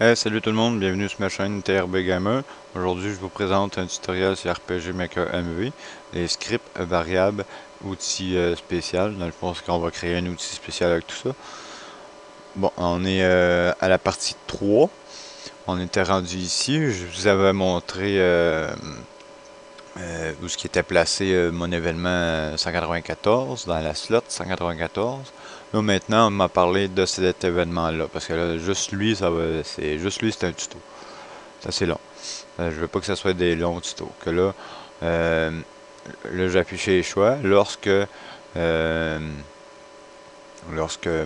Hey, salut tout le monde, bienvenue sur ma chaîne TRB Gamer. Aujourd'hui, je vous présente un tutoriel sur RPG Maker MV, les scripts, variables, outils spéciaux. Dans le fond, c'est qu'on va créer un outil spécial avec tout ça. Bon, on est à la partie 3. On était rendu ici. Je vous avais montré où ce qui était placé mon événement 194, dans la slot 194. Là, maintenant, on m'a parlé de cet événement-là, parce que là, juste lui, c'est juste lui, c'est un tuto. C'est assez long. Je veux pas que ce soit des longs tutos. Que là, euh, là j'ai affiché les choix. Lorsque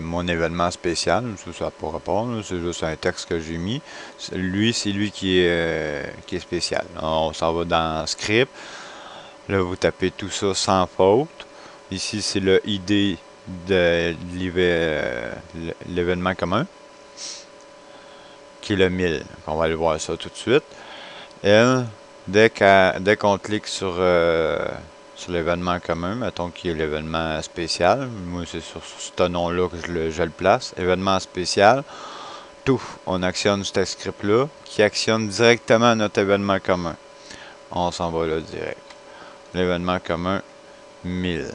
mon événement spécial, ça n'a pas rapport, c'est juste un texte que j'ai mis. Lui, c'est lui qui est spécial. On s'en va dans script. Là, vous tapez tout ça sans faute. Ici, c'est le ID de l'événement commun, qui est le 1000. On va aller voir ça tout de suite. Elle, dès qu'on clique sur l'événement commun, mettons qu'il y a l'événement spécial, moi c'est sur ce nom-là que je le place, événement spécial, tout, on actionne ce script-là, qui actionne directement notre événement commun. On s'en va là direct. L'événement commun 1000.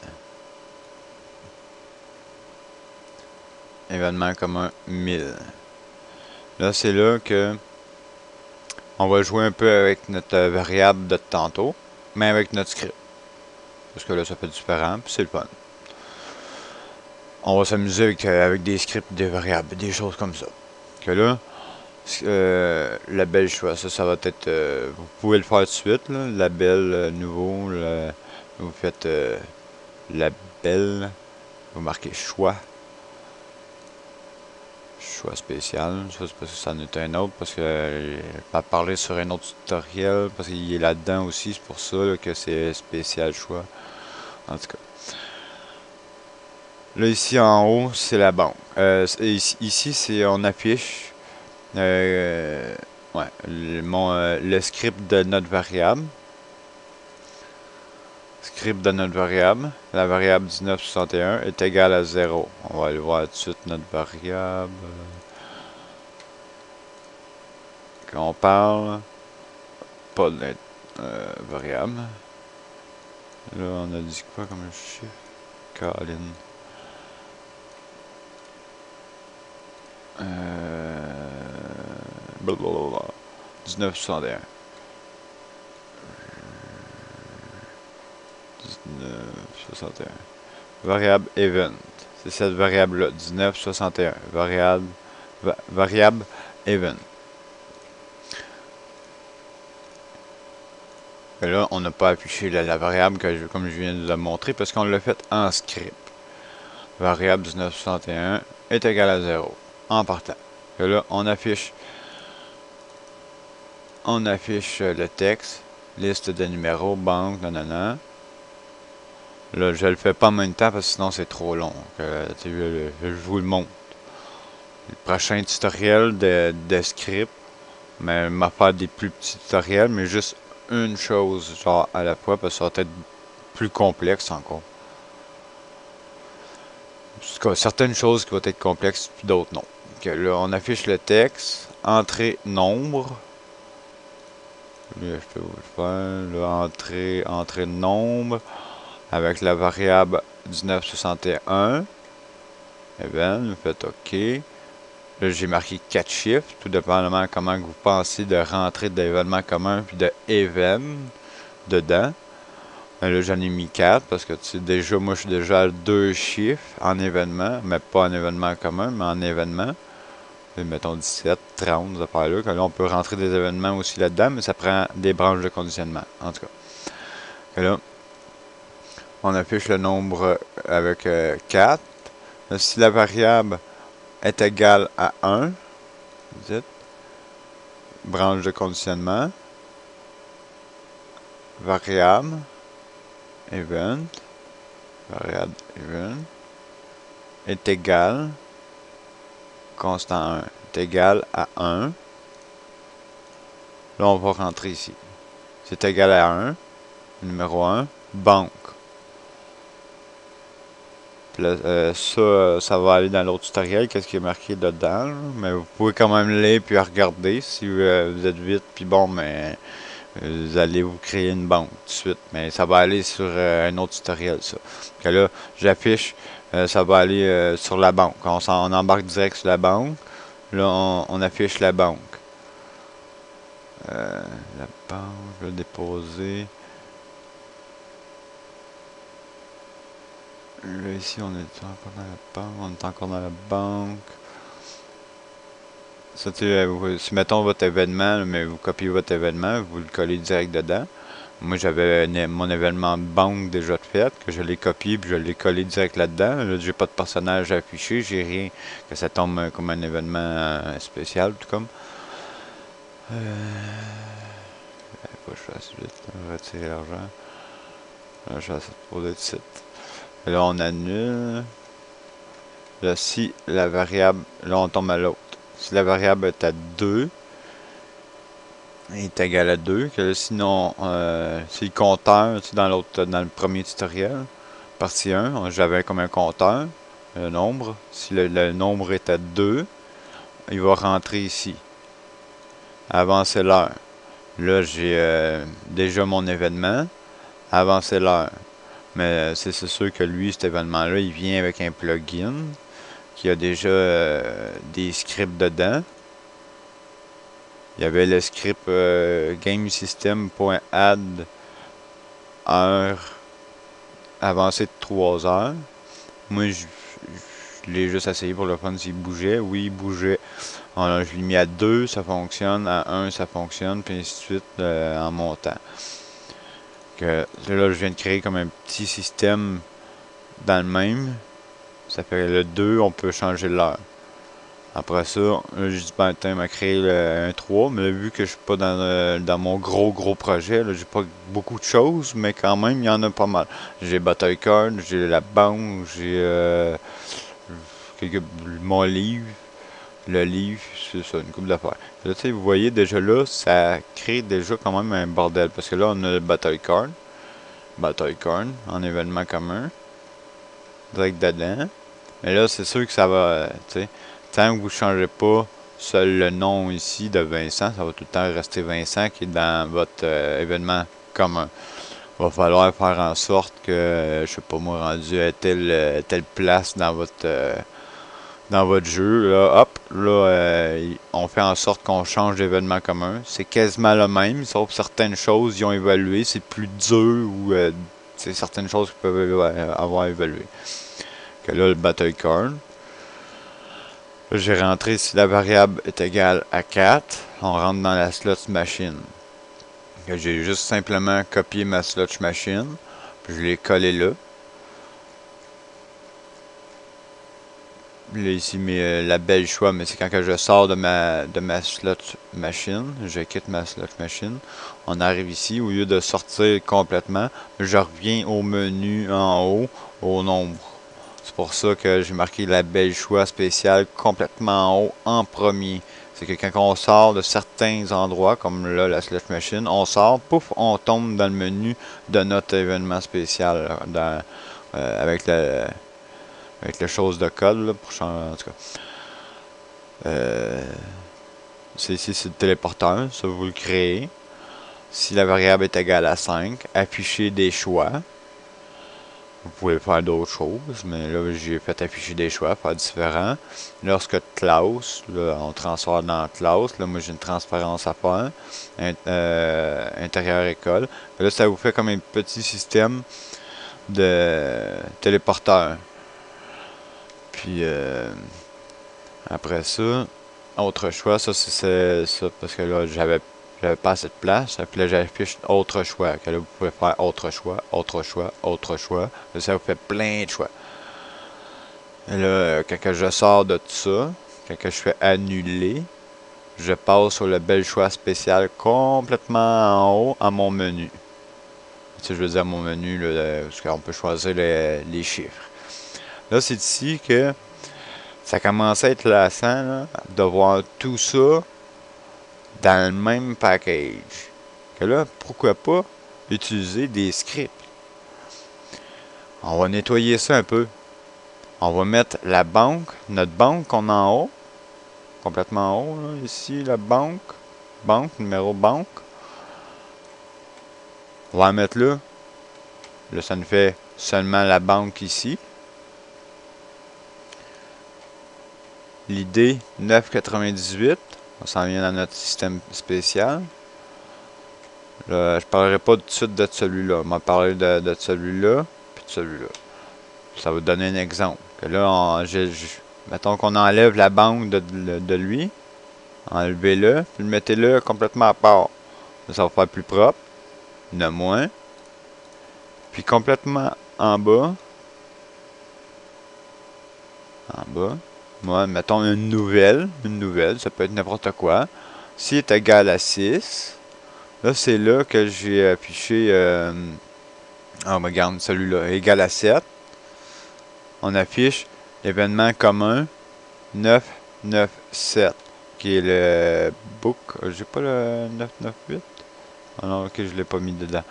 Événement commun 1000. Là, c'est là que on va jouer un peu avec notre variable de tantôt, mais avec notre script. Parce que là, ça fait différent, puis c'est le fun. On va s'amuser avec des scripts, des variables, des choses comme ça. Que là, label choix, ça va être, vous pouvez le faire tout de suite, là, label nouveau, vous faites label, vous marquez choix spécial, ça c'est parce que ça en est un autre, parce que pas parler sur un autre tutoriel, parce qu'il est là-dedans aussi, c'est pour ça là, que c'est spécial choix, en tout cas. Là, ici en haut, c'est la banque. Ici, c'est on affiche euh, ouais, le script de notre variable. Script de notre variable. La variable 1961 est égale à 0. On va aller voir tout de suite notre variable. Quand on parle, pas de variable. Là, on a dit quoi comme chiffre? Colin. Blablabla. 1961. 1961. Variable event. C'est cette variable-là. 1961. Variable event. Et là, on n'a pas affiché la variable comme je viens de la montrer parce qu'on l'a fait en script. Variable 1961 est égale à 0 en partant. Et là, on affiche le texte, liste de numéros, banque, nanana. Là, je le fais pas en même temps parce que sinon c'est trop long. Je vous le montre. Le prochain tutoriel de script, mais m'a faire des plus petits tutoriels, mais juste une chose genre à la fois parce que ça va être plus complexe encore. Certaines choses qui vont être complexes, puis d'autres non. Okay, là, on affiche le texte, entrée nombre. Là, je peux vous le faire. Là, entrée nombre avec la variable 1961. Et bien, vous faites OK. Là, j'ai marqué 4 chiffres, tout dépendamment comment vous pensez de rentrer d'événements communs puis de event dedans. Là, j'en ai mis 4 parce que déjà, moi, je suis déjà à 2 chiffres en événement, mais pas en événement commun, mais en événement. Mettons 17, 30, ces affaires-là. Que là, on peut rentrer des événements aussi là-dedans, mais ça prend des branches de conditionnement. En tout cas. Que là, on affiche le nombre avec 4. Là, si la variable est égale à 1, dites, branche de conditionnement, variable, event, variable event, est égal, constant 1, est égal à 1. Là, on va rentrer ici. C'est égal à 1, numéro 1, banque. Ça va aller dans l'autre tutoriel, qu'est-ce qui est marqué dedans, là. Mais vous pouvez quand même lire puis regarder si vous êtes vite, puis bon, mais vous allez vous créer une banque tout de suite. Mais ça va aller sur un autre tutoriel, ça. Que là, j'affiche, ça va aller sur la banque. On embarque direct sur la banque. Là, on affiche la banque. La banque, je vais déposer. Là, ici, on est encore dans la banque. On est encore dans la banque. Ça, si mettons votre événement, là, mais vous copiez votre événement, vous le collez direct dedans. Moi, j'avais mon événement banque déjà fait, que je l'ai copié puis je l'ai collé direct là-dedans. Là, j'ai pas de personnage à afficher, j'ai rien, que ça tombe comme un événement spécial, tout comme. Faut que je fasse vite, là, retirer l'argent. Là, je vais poser de site. Là, on annule. Là, si la variable, là, on tombe à l'autre. Si la variable est à 2, est égal à 2, que là, sinon, c'est le compteur, tu sais, dans le premier tutoriel, partie 1, j'avais comme un compteur, le nombre. Si le nombre est à 2, il va rentrer ici. Avancer l'heure. Là, j'ai déjà mon événement. Avancer l'heure. Mais c'est sûr que lui, cet événement-là, il vient avec un plugin qui a déjà des scripts dedans. Il y avait le script gamesystem.add heure avancée de 3 heures. Moi, je l'ai juste essayé pour le fun s'il bougeait. Oui, il bougeait. Alors, je l'ai mis à 2, ça fonctionne. À 1, ça fonctionne. Puis ainsi de suite en montant. Là, je viens de créer comme un petit système dans le même. Ça fait le 2, on peut changer l'heure. Après ça, là, j'ai dit, ben, m'a créé un 3, mais là, vu que je suis pas dans mon gros projet, là, j'ai pas beaucoup de choses, mais quand même, il y en a pas mal. J'ai Buttercard, j'ai la banque, j'ai mon livre, le livre, c'est ça, une couple d'affaires. Là, tu sais, vous voyez, déjà là, ça crée déjà quand même un bordel, parce que là, on a le Buttercard en événement commun, direct dedans. Mais là, c'est sûr que ça va, tu sais, tant que vous ne changez pas seul le nom ici de Vincent, ça va tout le temps rester Vincent qui est dans votre événement commun. Il va falloir faire en sorte que, je sais pas moi, rendu à telle place dans votre jeu, là, hop, là, on fait en sorte qu'on change d'événement commun. C'est quasiment le même, sauf certaines choses, ils ont évalué, c'est plus dur ou c'est certaines choses qui peuvent avoir évalué. Que là, le Battlecorn. J'ai rentré si la variable est égale à 4, on rentre dans la slot machine. J'ai juste simplement copié ma slot machine, puis je l'ai collé là. Là ici, la belle choix, mais c'est quand que je sors de ma slot machine, je quitte ma slot machine, on arrive ici, au lieu de sortir complètement, je reviens au menu en haut, au nombre. C'est pour ça que j'ai marqué la belle choix spéciale complètement en haut en premier. C'est que quand on sort de certains endroits, comme là, la slot machine, on sort, pouf, on tombe dans le menu de notre événement spécial, avec la chose de code, là, pour changer, en tout cas. C'est ici, c'est le téléporteur, ça vous le créez. Si la variable est égale à 5, afficher des choix. Vous pouvez faire d'autres choses, mais là, j'ai fait afficher des choix, faire différent. Lorsque classe, là, on transfère dans classe. Là, moi, j'ai une transparence à faire. Intérieur école. Là, ça vous fait comme un petit système de téléporteur. Puis, après ça, autre choix, ça, c'est ça, parce que là, j'avais pas assez de place. Puis là, j'affiche autre choix. Que là, vous pouvez faire autre choix, autre choix, autre choix. Là, ça vous fait plein de choix. Et là, quand je sors de tout ça, quand je fais annuler, je passe sur le bel choix spécial complètement en haut à mon menu. Tu sais, je veux dire mon menu, là, parce qu'on peut choisir les chiffres. Là, c'est ici que ça commence à être lassant, là, de voir tout ça dans le même package. Que là, pourquoi pas utiliser des scripts. On va nettoyer ça un peu. On va mettre la banque, notre banque qu'on a en haut, complètement en haut, là, ici, la banque, numéro banque. On va la mettre là. Là, ça nous fait seulement la banque ici. L'idée 9,98. On s'en vient dans notre système spécial. Là, je ne parlerai pas tout de suite de celui-là. On va parler de celui-là, puis de celui-là. Ça va vous donner un exemple. Que là, mettons qu'on enlève la banque de lui. Enlevez-le, puis mettez-le complètement à part. Ça va faire plus propre. De moins. Puis complètement en bas. En bas. Moi, mettons une nouvelle. Une nouvelle, ça peut être n'importe quoi. Si est égal à 6. Là, c'est là que j'ai affiché. Oh, regarde, celui-là. Égal à 7. On affiche l'événement commun 997. Qui est le book. J'ai pas le 998. Ah non, ok, je l'ai pas mis dedans.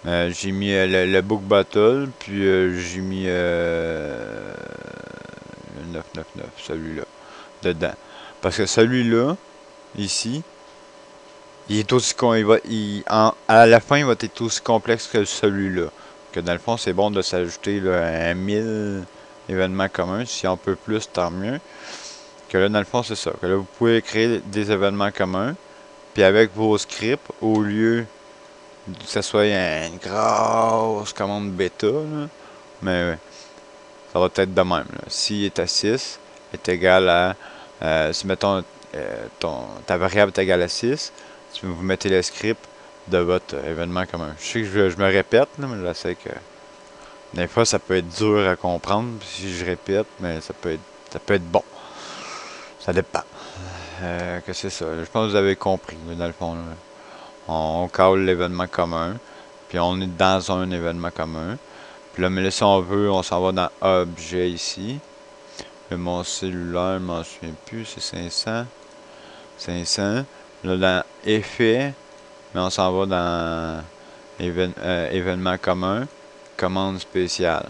J'ai mis le book battle, puis j'ai mis le 999, celui-là, dedans. Parce que celui-là, ici, il est aussi à la fin, il va être aussi complexe que celui-là. Que dans le fond, c'est bon de s'ajouter un 1000 événements communs. Si on peut plus, tant mieux. Que là, dans le fond, c'est ça. Que là, vous pouvez créer des événements communs. Puis avec vos scripts, au lieu que ce soit une grosse commande bêta, là, mais ça va être de même. Si est à 6, est égal à... si mettons ta variable est égale à 6, vous mettez le script de votre événement commun. Je sais que je me répète, là, mais je sais que des fois ça peut être dur à comprendre si je répète, mais ça peut être bon. Ça dépend. Que c'est ça. Je pense que vous avez compris, dans le fond. Là. On cale l'événement commun. Puis on est dans un événement commun. Puis là, mais là, si on veut, on s'en va dans objet ici. Le mon cellulaire, je m'en souviens plus, c'est 500. 500. Là, dans effet, mais on s'en va dans événement commun. Commande spéciale.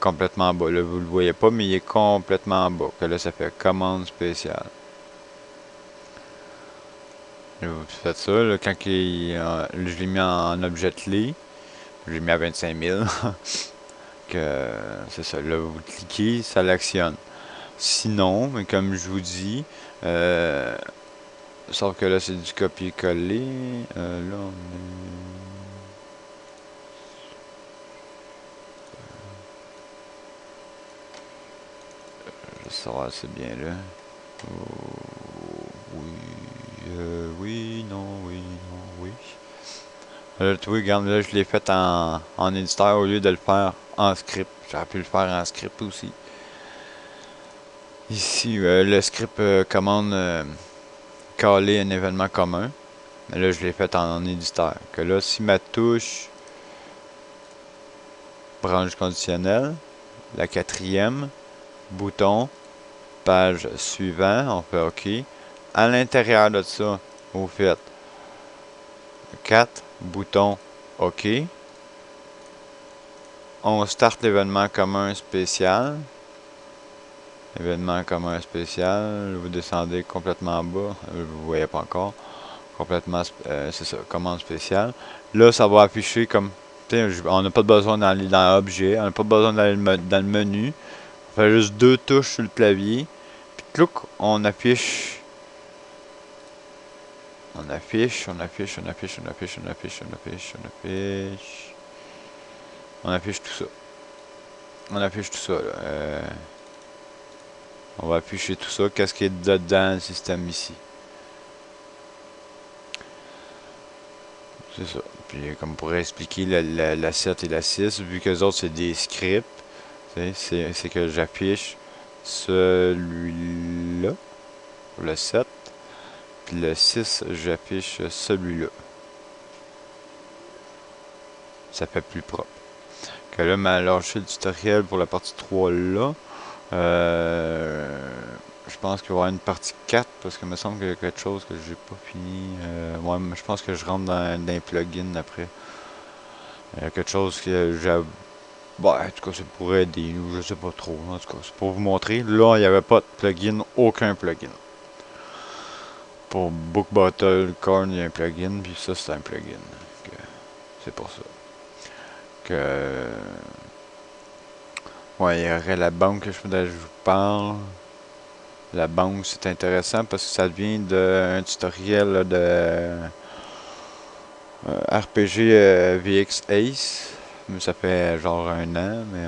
Complètement en bas. Là, vous le voyez pas, mais il est complètement en bas. Que là, ça fait commande spéciale. Vous faites ça, là, quand je l'ai mis en objet clé, je l'ai mis à 25 000. Que c'est ça, là vous cliquez, ça l'actionne. Sinon, mais comme je vous dis, sauf que là c'est du copier-coller. Là on est. Ça va, c'est bien là. Oh, oui, non, oui, non, oui. Là, tu vois, regarde, là, je l'ai fait en éditeur au lieu de le faire en script. J'aurais pu le faire en script aussi. Ici, le script commande caler un événement commun. Mais là, je l'ai fait en éditeur. Que là, si ma touche branche conditionnelle, la quatrième, bouton, page suivante, on fait OK. À l'intérieur de ça, vous faites 4, bouton OK. On start l'événement commun spécial. Événement commun spécial. Vous descendez complètement en bas. Vous voyez pas encore. Complètement, c'est ça, commande spéciale. Là, ça va afficher comme... On n'a pas besoin d'aller dans objet. On n'a pas besoin d'aller dans le menu. On fait juste 2 touches sur le clavier. Puis, clouc, on affiche... On affiche tout ça. On affiche tout ça, là. On va afficher tout ça. Qu'est-ce qui est dedans le système ici? C'est ça. Puis, comme pour expliquer la 7 et la 6, vu que les autres, c'est des scripts, c'est que j'affiche celui-là, le 7, puis le 6, j'affiche celui-là. Ça fait plus propre. Que là, m'a lâché le tutoriel pour la partie 3 là. Je pense qu'il va y avoir une partie 4 parce que me semble qu'il y a quelque chose que j'ai pas fini. Ouais, je pense que je rentre dans un plugin après. Il y a quelque chose que Bon, en tout cas, ça pourrait aider, ou je sais pas trop. En tout cas, c'est pour vous montrer. Là, il n'y avait pas de plugin, aucun plugin. Pour Book Bottle Corn, il y a un plugin, puis ça, c'est un plugin. C'est pour ça. Que. Ouais, il y aurait la banque que je voudrais que je vous parle. La banque, c'est intéressant parce que ça vient d'un tutoriel là, de RPG VX Ace. Mais ça fait genre un an, mais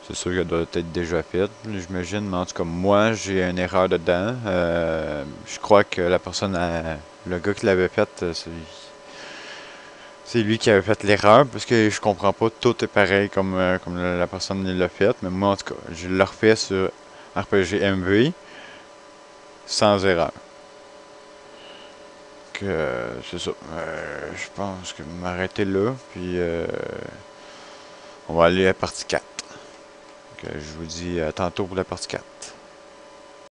c'est sûr qu'elle doit être déjà faite, j'imagine. Mais en tout cas, moi, j'ai une erreur dedans. Je crois que la personne, le gars qui l'avait faite, c'est lui qui avait fait l'erreur parce que je comprends pas, tout est pareil comme la personne l'a fait. Mais moi, en tout cas, je le refais sur RPG MV sans erreur. C'est ça. Je pense que m'arrêter là, puis on va aller à la partie 4. Je vous dis à tantôt pour la partie 4.